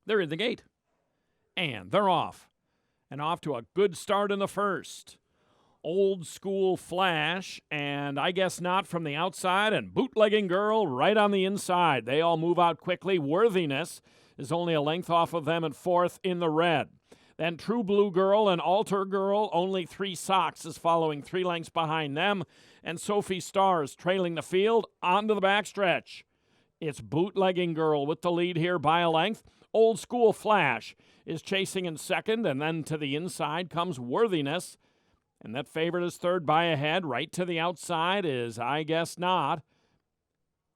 They're in the gate. And they're off. And off to a good start in the first. Old School Flash, and I Guess Not from the outside, and Bootlegging Girl right on the inside. They all move out quickly. Worthiness is only a length off of them and fourth in the red. Then True Blue Girl and Altar Girl, only 3 socks, is following 3 lengths behind them. And Sophie Stars trailing the field onto the backstretch. It's Bootlegging Girl with the lead here by a length. Old School Flash is chasing in second, and then to the inside comes Worthiness. And that favorite is third by a head. Right to the outside is I Guess Not.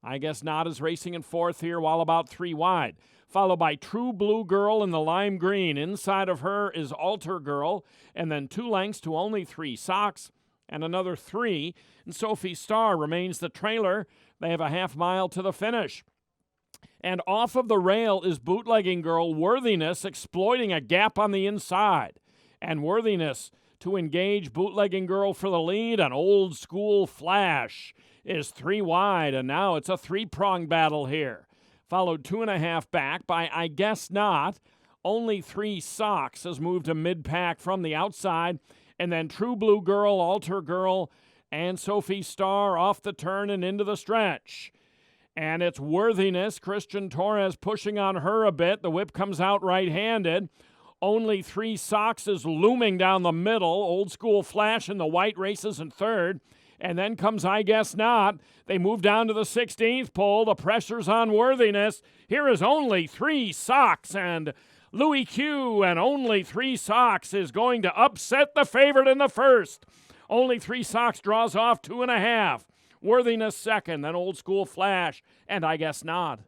I Guess Not is racing in fourth here while about 3 wide. Followed by True Blue Girl in the lime green. Inside of her is Altar Girl. And then 2 lengths to only 3 socks. And another 3. And Sophie Star remains the trailer. They have a half mile to the finish. And off of the rail is Bootlegging Girl. Worthiness exploiting a gap on the inside. And Worthiness to engage Bootlegging Girl for the lead. An Old School Flash is 3 wide. And now it's a 3-prong battle here. Followed 2.5 back by I Guess Not. Only 3 socks has moved to mid-pack from the outside. And then True Blue Girl, Altar Girl, and Sophie Star off the turn and into the stretch. And it's Worthiness. Christian Torres pushing on her a bit. The whip comes out right-handed. Only 3 socks is looming down the middle. Old School Flash in the white races in third. And then comes I Guess Not. They move down to the 16th pole. The pressure's on Worthiness. Here is only 3 socks. And Louis Q and only 3 socks is going to upset the favorite in the first. Only 3 socks draws off 2.5. Worthiness second, then Old School Flash, and I Guess Not.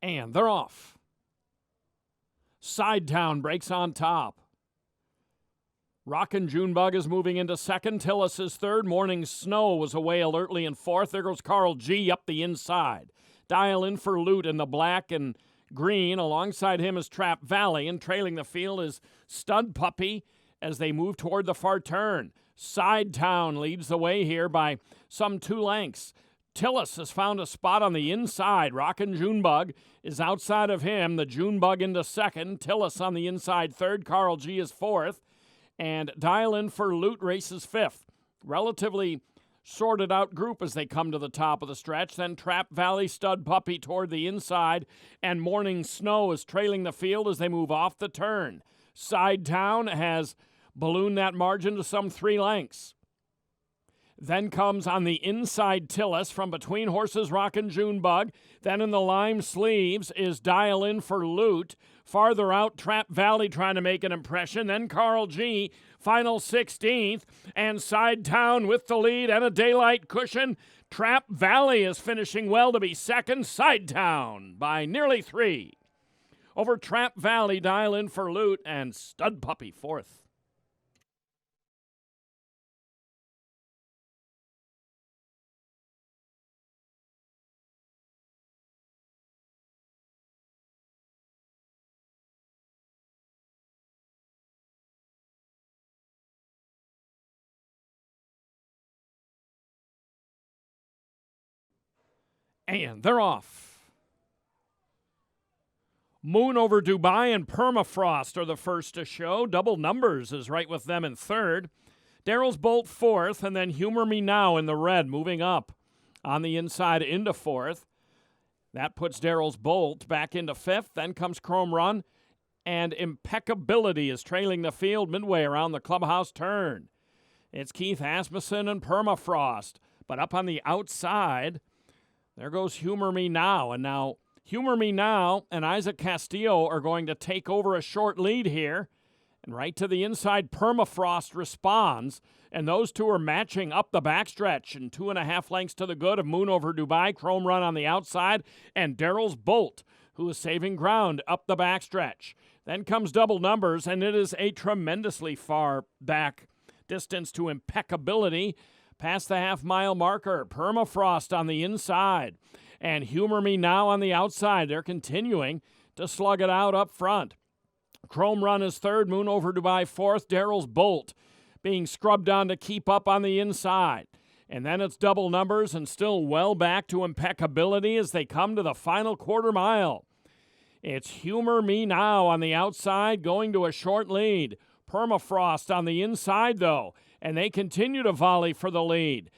And they're off. Sidetown breaks on top. Rockin' Junebug is moving into second. Tillis is third. Morning Snow was away alertly in fourth. There goes Carl G up the inside. Dial in for Loot in the black and green. Alongside him is Trap Valley, and trailing the field is Stud Puppy as they move toward the far turn. Sidetown leads the way here by some 2 lengths. Tillis has found a spot on the inside. Rockin' Junebug is outside of him. The Junebug into second. Tillis on the inside third. Carl G is fourth. And Dial in for Loot races fifth. Relatively sorted out group as they come to the top of the stretch. Then Trap Valley, Stud Puppy toward the inside. And Morning Snow is trailing the field as they move off the turn. Sidetown has ballooned that margin to some 3 lengths. Then comes on the inside Tillis from between horses Rockin' Junebug. Then in the lime sleeves is Dial in for Loot. Farther out, Trap Valley trying to make an impression. Then Carl G, final 16th. And Sidetown with the lead and a daylight cushion. Trap Valley is finishing well to be second. Sidetown by nearly 3. Over Trap Valley, Dial in for Loot, and Stud Puppy fourth. And they're off. Moon over Dubai and Permafrost are the first to show. Double Numbers is right with them in third. Daryl's Bolt fourth, and then Humor Me Now in the red moving up on the inside into fourth. That puts Daryl's Bolt back into fifth. Then comes Chrome Run, and Impeccability is trailing the field midway around the clubhouse turn. It's Keith Asmussen and Permafrost, but up on the outside There goes Humor Me Now. And now Humor Me Now and Isaac Castillo are going to take over a short lead here. And right to the inside, Permafrost responds. And those two are matching up the backstretch. And 2.5 lengths to the good of Moon Over Dubai, Chrome Run on the outside, and Daryl's Bolt, who is saving ground up the backstretch. Then comes Double Numbers, and it is a tremendously far back distance to Impeccability. Past the half-mile marker, Permafrost on the inside, and Humor Me Now on the outside. They're continuing to slug it out up front. Chrome Run is third, Moon Over Dubai fourth, Daryl's Bolt being scrubbed on to keep up on the inside. And then it's Double Numbers and still well back to Impeccability as they come to the final quarter mile. It's Humor Me Now on the outside going to a short lead. Permafrost on the inside, though, and they continue to volley for the lead.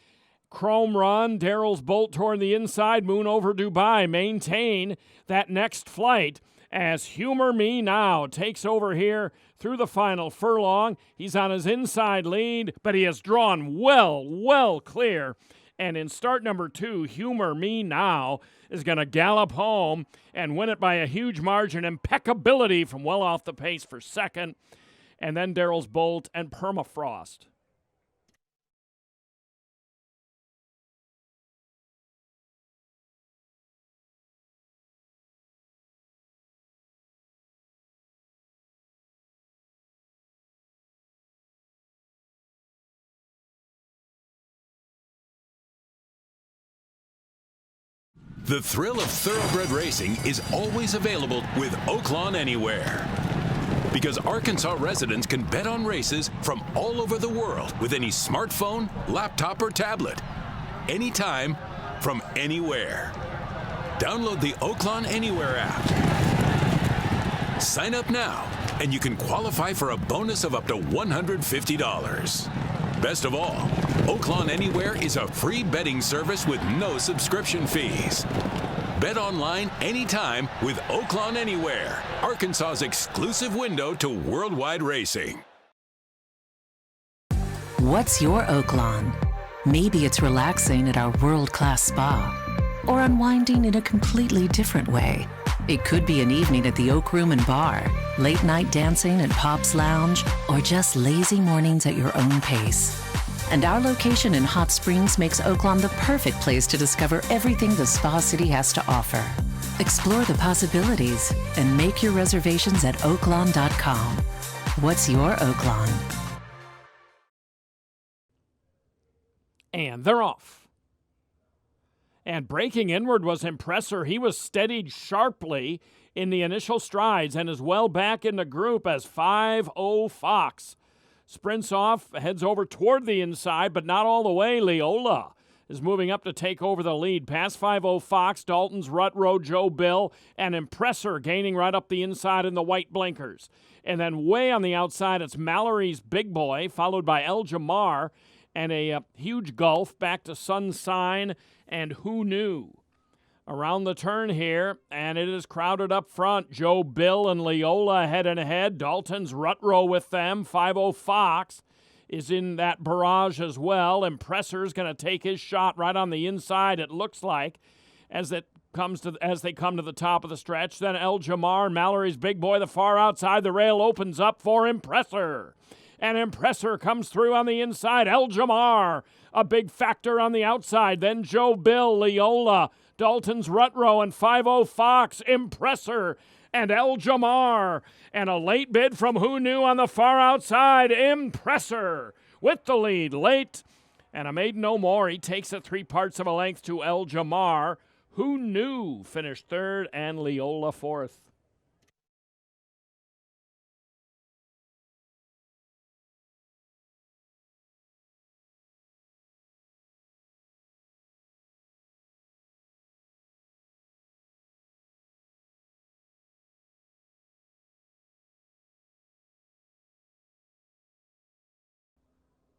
Chrome Run, Daryl's Bolt toward the inside, Moon Over Dubai maintain that next flight as Humor Me Now takes over here through the final furlong. He's on his inside lead, but he has drawn well clear. And in start number 2, Humor Me Now is going to gallop home and win it by a huge margin. Impeccability from well off the pace for second. And then Daryl's Bolt and Permafrost. The thrill of thoroughbred racing is always available with Oaklawn Anywhere. Because Arkansas residents can bet on races from all over the world with any smartphone, laptop, or tablet. Anytime, from anywhere. Download the Oaklawn Anywhere app. Sign up now, and you can qualify for a bonus of up to $150. Best of all, Oaklawn Anywhere is a free betting service with no subscription fees. Bet online anytime with Oaklawn Anywhere, Arkansas's exclusive window to worldwide racing. What's your Oaklawn? Maybe it's relaxing at our world-class spa, or unwinding in a completely different way. It could be an evening at the Oak Room and Bar, late night dancing at Pop's Lounge, or just lazy mornings at your own pace. And our location in Hot Springs makes Oaklawn the perfect place to discover everything the Spa City has to offer. Explore the possibilities and make your reservations at oaklawn.com. What's your Oaklawn? And they're off. And breaking inward was Impressor. He was steadied sharply in the initial strides and is well back in the group as 5-0 Fox sprints off, heads over toward the inside, but not all the way. Leola is moving up to take over the lead. Past 5-0 Fox, Dalton's Rut Row, Joe Bill, and Impressor gaining right up the inside in the white blinkers. And then way on the outside, it's Mallory's Big Boy, followed by El Jamar, and a huge gulf back to Sunshine and Who Knew. Around the turn here, and it is crowded up front. Joe Bill and Leola head and ahead. Dalton's Rut Row with them. 5-0 Fox is in that barrage as well. Impressor's going to take his shot right on the inside, it looks like, as they come to the top of the stretch. Then El Jamar, Mallory's Big Boy, the far outside. The rail opens up for Impressor. And Impressor comes through on the inside. El Jamar, a big factor on the outside. Then Joe Bill, Leola, Dalton's Rut Row, and 5-0 Fox, Impressor, and El Jamar. And a late bid from Who Knew on the far outside. Impressor with the lead late. And a Made No More. He takes it 3/4 of a length to El Jamar. Who Knew finished third and Leola fourth.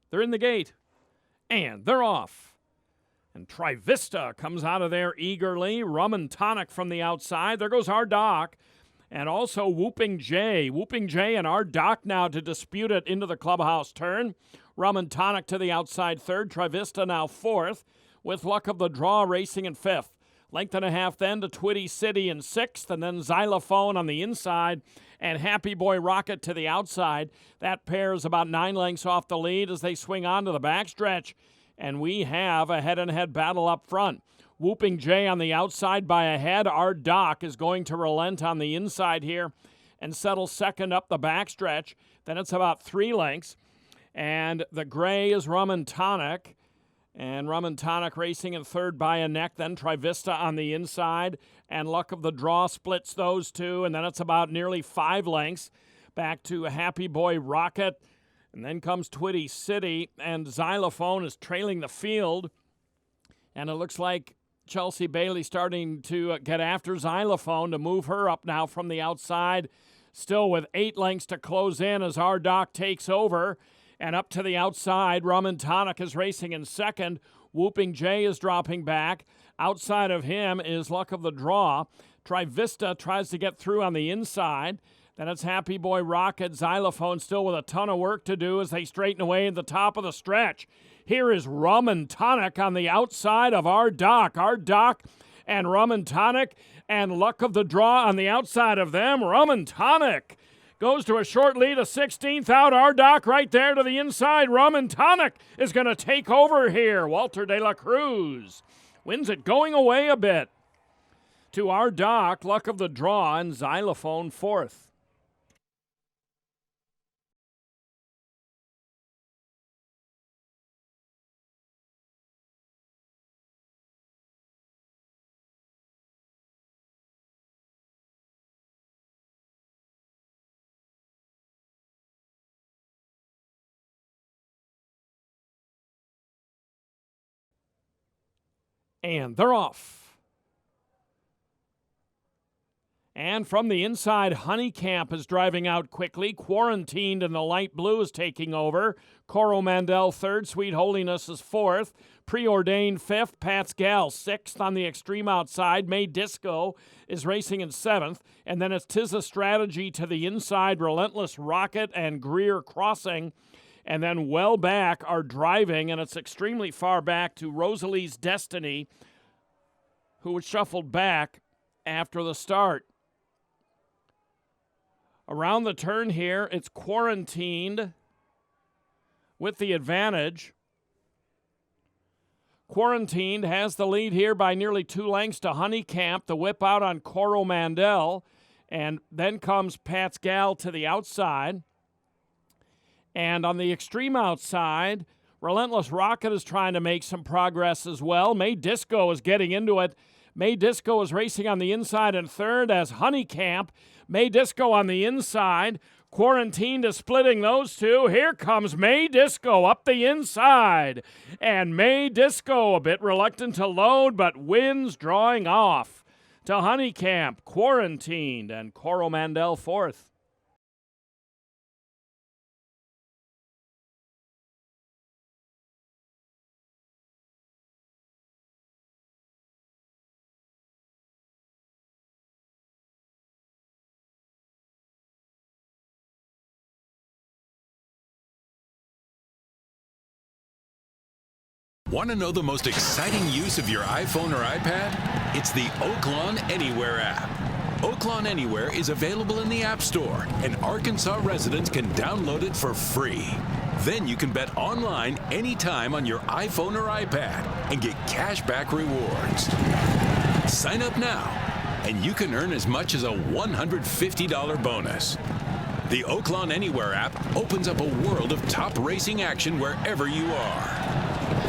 They're in the gate, and they're off. And Trivista comes out of there eagerly. Rum and Tonic from the outside. There goes our Doc. And also Whooping J. Whooping J and our Doc now to dispute it into the clubhouse turn. Rum and Tonic to the outside third. Trivista now fourth, with Luck of the Draw racing in fifth. Length and a half then to Twitty City in 6th, and then Xylophone on the inside and Happy Boy Rocket to the outside. That pair is about 9 lengths off the lead as they swing on to the backstretch. And we have a head-and-head battle up front. Whooping Jay on the outside by a head. Our Doc is going to relent on the inside here and settle second up the backstretch. Then it's about 3 lengths. And the gray is Rum and Tonic. And Rum and Tonic racing in third by a neck. Then Trivista on the inside. And Luck of the Draw splits those two. And then it's about nearly 5 lengths back to Happy Boy Rocket. And then comes Twitty City. And Xylophone is trailing the field. And it looks like Chelsea Bailey starting to get after Xylophone to move her up now from the outside. Still with 8 lengths to close in as our Doc takes over. And up to the outside, Rum and Tonic is racing in second. Whooping Jay is dropping back. Outside of him is Luck of the Draw. Trivista tries to get through on the inside. Then it's Happy Boy Rocket. Xylophone still with a ton of work to do as they straighten away at the top of the stretch. Here is Rum and Tonic on the outside of our Doc. Our Doc and Rum and Tonic and Luck of the Draw on the outside of them. Rum and Tonic goes to a short lead, a 16th out. Our Doc right there to the inside. Rum and Tonic is going to take over here. Walter de la Cruz wins it going away a bit. To our Doc, Luck of the Draw, and Xylophone 4th. And they're off. And from the inside, Honeycamp is driving out quickly. Quarantined in the light blue is taking over. Coromandel 3rd. Sweet Holiness is 4th. Preordained 5th. Pat's Gal 6th on the extreme outside. May Disco is racing in 7th. And then it's Tis a Strategy to the inside. Relentless Rocket and Greer Crossing. And then well back are driving, and it's extremely far back to Rosalie's Destiny, who was shuffled back after the start. Around the turn here, it's Quarantined with the advantage. Quarantined has the lead here by nearly 2 lengths to Honeycamp, the whip out on Coromandel, and then comes Pat's Gal to the outside. And on the extreme outside, Relentless Rocket is trying to make some progress as well. May Disco is getting into it. May Disco is racing on the inside in 3rd as Honeycamp. May Disco on the inside. Quarantined is splitting those two. Here comes May Disco up the inside. And May Disco a bit reluctant to load, but wins drawing off to Honeycamp, Quarantined, and Coromandel 4th. Want to know the most exciting use of your iPhone or iPad? It's the Oaklawn Anywhere app. Oaklawn Anywhere is available in the App Store, and Arkansas residents can download it for free. Then you can bet online anytime on your iPhone or iPad and get cashback rewards. Sign up now, and you can earn as much as a $150 bonus. The Oaklawn Anywhere app opens up a world of top racing action wherever you are.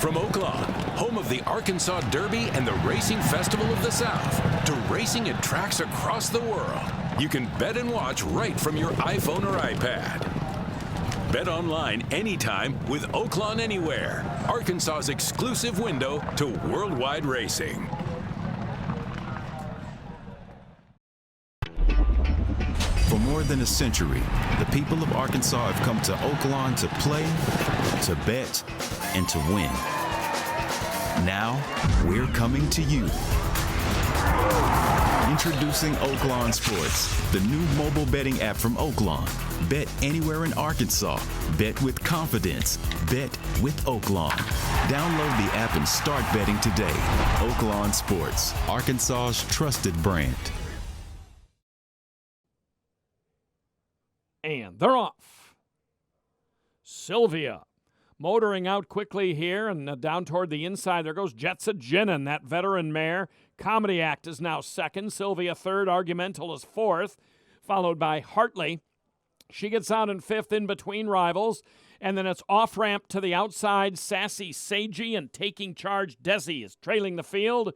From Oaklawn, home of the Arkansas Derby and the Racing Festival of the South, to racing at tracks across the world, you can bet and watch right from your iPhone or iPad. Bet online anytime with Oaklawn Anywhere, Arkansas's exclusive window to worldwide racing. For more than a century, the people of Arkansas have come to Oaklawn to play, to bet, and to win. Now, we're coming to you. Introducing Oaklawn Sports, the new mobile betting app from Oaklawn. Bet anywhere in Arkansas. Bet with confidence. Bet with Oaklawn. Download the app and start betting today. Oaklawn Sports, Arkansas's trusted brand. And they're off. Sylvia motoring out quickly here and down toward the inside. There goes Jetsa Ginin, that veteran mare. Comedy Act is now second. Sylvia third. Argumental is fourth, followed by Hartley. She gets out in fifth in between rivals. And then it's off-ramp to the outside. Sassy Seiji and Taking Charge Desi is trailing the field.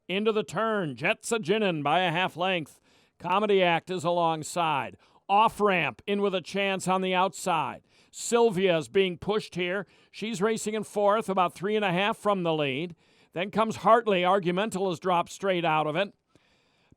Into the turn. Jetsa Ginin by a half length. Comedy Act is alongside. Off-ramp in with a chance on the outside. Sylvia is being pushed here. She's racing in fourth, about 3.5 from the lead. Then comes Hartley. Argumental has dropped straight out of it.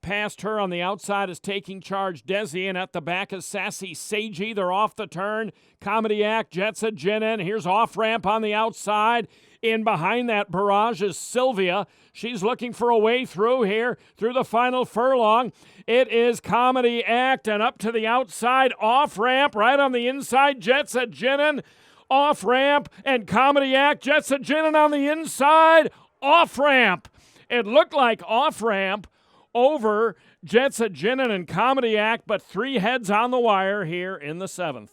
Past her on the outside is Taking Charge Desi, and at the back is Sassy Seiji. They're off the turn. Comedy Act, Jetsa Ginin. Here's off-ramp on the outside. In behind that barrage is Sylvia. She's looking for a way through here, through the final furlong. It is Comedy Act, and up to the outside, off-ramp, right on the inside, Jetsa Ginin. Off-ramp, and Comedy Act, Jetsa Ginin on the inside, off-ramp. It looked like off-ramp over Jetsa Ginin and Comedy Act, but 3 heads on the wire here in the 7th.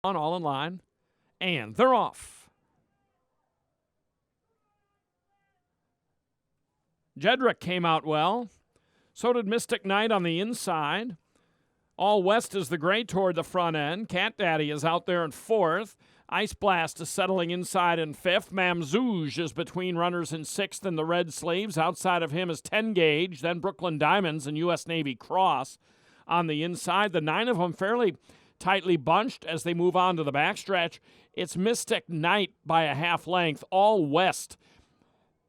All in line, and they're off. Jedrick came out well. So did Mystic Knight on the inside. All West is the gray toward the front end. Cat Daddy is out there in fourth. Ice Blast is settling inside in fifth. Mamzouge is between runners in sixth and the red sleeves. Outside of him is 10 Gauge, then Brooklyn Diamonds and U.S. Navy Cross on the inside. The 9 of them fairly tightly bunched as they move on to the backstretch. It's Mystic Knight by a half length. All West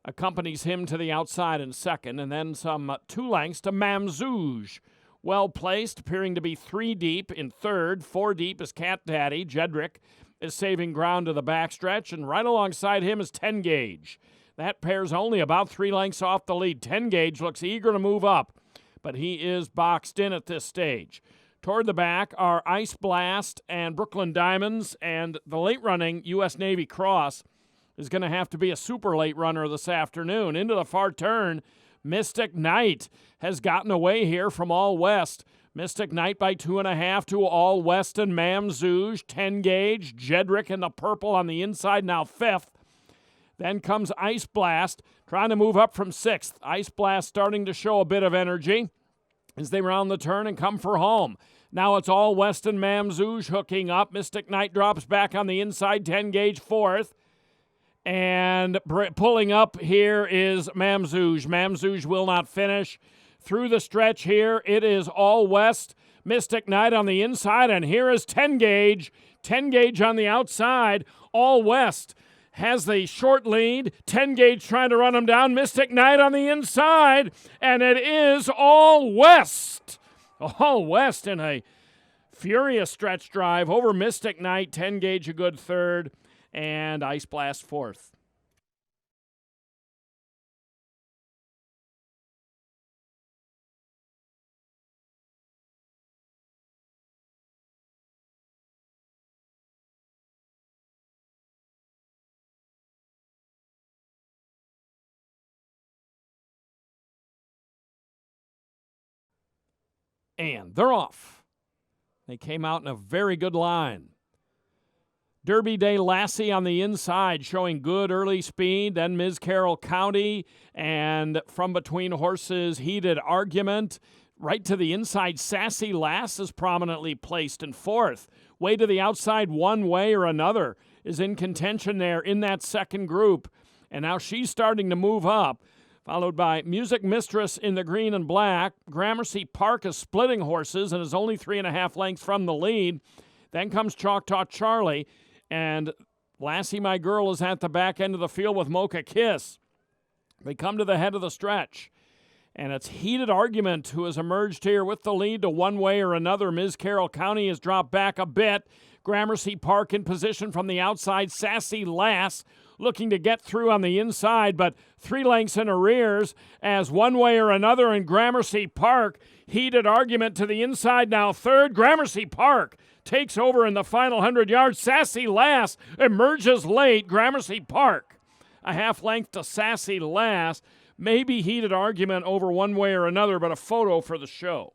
accompanies him to the outside in second, and then some 2 lengths to Mamzouge. Well placed, appearing to be 3 deep in third. 4 deep is Cat Daddy. Jedrick is saving ground to the backstretch, and right alongside him is 10 Gauge. That pair's only about 3 lengths off the lead. 10 Gauge looks eager to move up, but he is boxed in at this stage. Toward the back are Ice Blast and Brooklyn Diamonds, and the late-running U.S. Navy Cross is going to have to be a super late runner this afternoon. Into the far turn, Mystic Knight has gotten away here from All West. Mystic Knight by 2.5 to All West and Mamzouge. 10 Gauge, Jedrick in the purple on the inside, now fifth. Then comes Ice Blast, trying to move up from sixth. Ice Blast starting to show a bit of energy as they round the turn and come for home. Now it's All West and Mamzouge hooking up. Mystic Knight drops back on the inside, 10 Gauge fourth. And pulling up here is Mamzouge. Mamzouge will not finish. Through the stretch here, it is All West, Mystic Knight on the inside, and here is 10 Gauge. 10 Gauge on the outside. All West has the short lead. 10 Gauge trying to run him down. Mystic Knight on the inside, and it is All West. All West in a furious stretch drive over Mystic Knight. 10 Gauge a good third, and Ice Blast fourth. And they're off. They came out in a very good line. Derby Day Lassie on the inside showing good early speed. Then Ms. Carroll County, and from between horses, Heated Argument. Right to the inside, Sassy Lass is prominently placed in fourth. Way to the outside, One Way or Another is in contention there in that second group. And now she's starting to move up. Followed by Music Mistress in the green and black. Gramercy Park is splitting horses and is only 3.5 lengths from the lead. Then comes Choctaw Charlie, and Lassie My Girl is at the back end of the field with Mocha Kiss. They come to the head of the stretch, and it's heated argument who has emerged here with the lead to one way or another. Ms. Carroll County has dropped back a bit. Gramercy Park in position from the outside. Sassy Lass looking to get through on the inside, but 3 lengths in arrears as one way or another in Gramercy Park. Heated argument to the inside now. Third, Gramercy Park takes over in the final 100 yards. Sassy Lass emerges late. Gramercy Park a half length to Sassy Lass. Maybe heated argument over one way or another, but a photo for the show.